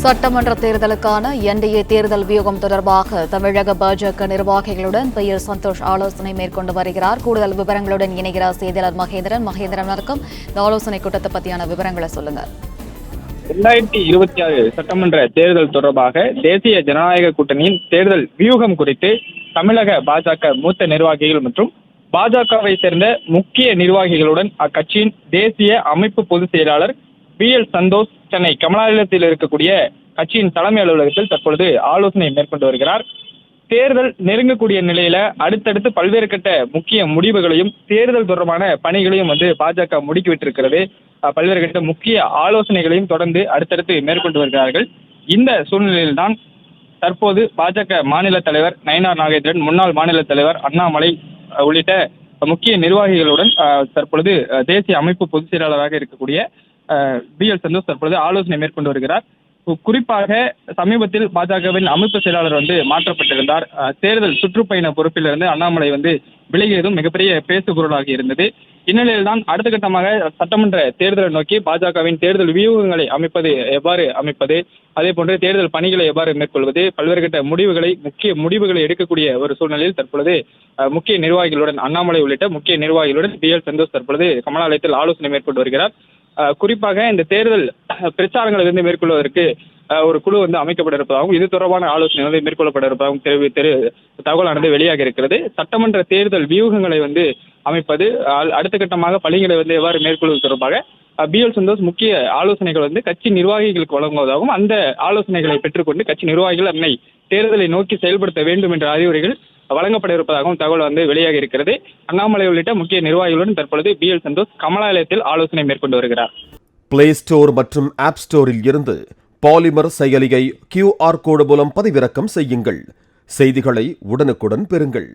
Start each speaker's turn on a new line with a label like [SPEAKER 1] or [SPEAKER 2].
[SPEAKER 1] சட்டமன்ற தேர்தலுக்கான என்டிஏ தேர்தல் வியூகம் தொடர்பாக தமிழக பாஜக நிர்வாகிகளுடன் பெயர் சந்தோஷ் ஆலோசனை மேற்கொண்டு வருகிறார். கூடுதல் விவரங்களுடன் இணைகிறார் செய்தியாளர் மகேந்திரன். வணக்கம். இந்த ஆலோசனை கூட்டத்தை பற்றியான விவரங்களை சொல்லுங்க.
[SPEAKER 2] 2026 சட்டமன்ற தேர்தல் தொடர்பாக தேசிய ஜனநாயக கூட்டணியின் தேர்தல் வியூகம் குறித்து தமிழக பாஜக மூத்த நிர்வாகிகள் மற்றும் பாஜகவை சேர்ந்த முக்கிய நிர்வாகிகளுடன் அக்கட்சியின் தேசிய அமைப்பு பொதுச் செயலாளர் BL சந்தோஷ் சென்னை கமலாலயத்தில் இருக்கக்கூடிய கட்சியின் தலைமை அலுவலகத்தில் தற்பொழுது ஆலோசனை மேற்கொண்டு வருகிறார். தேர்தல் நெருங்கக்கூடிய நிலையில அடுத்தடுத்து பல்வேறு கட்ட முக்கிய முடிவுகளையும் தேர்தல் தொடர்பான பணிகளையும் பாஜக முடுக்கிவிட்டிருக்கிறது. பல்வேறு கட்ட முக்கிய ஆலோசனைகளையும் தொடர்ந்து அடுத்தடுத்து மேற்கொண்டு வருகிறார்கள். இந்த சூழ்நிலையில்தான் தற்போது பாஜக மாநில தலைவர் நயினார் நாகேந்திரன், முன்னாள் மாநில தலைவர் அண்ணாமலை உள்ளிட்ட முக்கிய நிர்வாகிகளுடன் தற்பொழுது தேசிய அமைப்பு பொதுச் செயலாளராக இருக்கக்கூடிய BL சந்தோஷ் தற்பொழுது ஆலோசனை மேற்கொண்டு வருகிறார். குறிப்பாக சமீபத்தில் பாஜகவின் அமைப்பு செயலாளர் மாற்றப்பட்டிருந்தார். தேர்தல் சுற்றுப்பயண பொறுப்பிலிருந்து அண்ணாமலை விலகியதும் மிகப்பெரிய பேசுபொருளாக இருந்தது. இந்நிலையில்தான் அடுத்த கட்டமாக சட்டமன்ற தேர்தலை நோக்கி பாஜகவின் தேர்தல் வியூகங்களை எவ்வாறு அமைப்பது, அதே போன்று தேர்தல் பணிகளை எவ்வாறு மேற்கொள்வது, பல்வேறு கட்ட முக்கிய முடிவுகளை எடுக்கக்கூடிய ஒரு சூழ்நிலையில் தற்பொழுது முக்கிய நிர்வாகிகளுடன் அண்ணாமலை உள்ளிட்ட முக்கிய நிர்வாகிகளுடன் BL சந்தோஷ் தற்பொழுது கமலாலயத்தில் ஆலோசனை மேற்கொண்டு வருகிறார். குறிப்பாக இந்த தேர்தல் பிரச்சாரங்களை மேற்கொள்வதற்கு ஒரு குழு அமைக்கப்பட இருப்பதாகவும் இது தொடர்பான ஆலோசனை மேற்கொள்ளப்பட இருப்பதாகவும் தகவலானது வெளியாக இருக்கிறது. சட்டமன்ற தேர்தல் வியூகங்களை அமைப்பது, அடுத்த கட்டமாக பணிகளை எவ்வாறு மேற்கொள்வது தொடர்பாக BL சந்தோஷ் முக்கிய ஆலோசனைகள் கட்சி நிர்வாகிகளுக்கு வழங்குவதாகவும் அந்த ஆலோசனைகளை பெற்றுக்கொண்டு கட்சி நிர்வாகிகள் அதனை தேர்தலை நோக்கி செயல்படுத்த வேண்டும் என்ற அறிவுரைகள் வழங்கப்பட இருப்பதாகவும் தகவல் வெளியாக இருக்கிறது. அண்ணாமலை உள்ளிட்ட முக்கிய நிர்வாகிகளுடன் தற்பொழுது BL சந்தோஷ் கமலாலயத்தில் ஆலோசனை மேற்கொண்டு வருகிறார்.
[SPEAKER 3] பிளே ஸ்டோர் மற்றும் ஆப் ஸ்டோரில் இருந்து பாலிமர் செயலியை QR கோடு மூலம் பதிவிறக்கம் செய்யுங்கள். செய்திகளை உடனுக்குடன் பெறுங்கள்.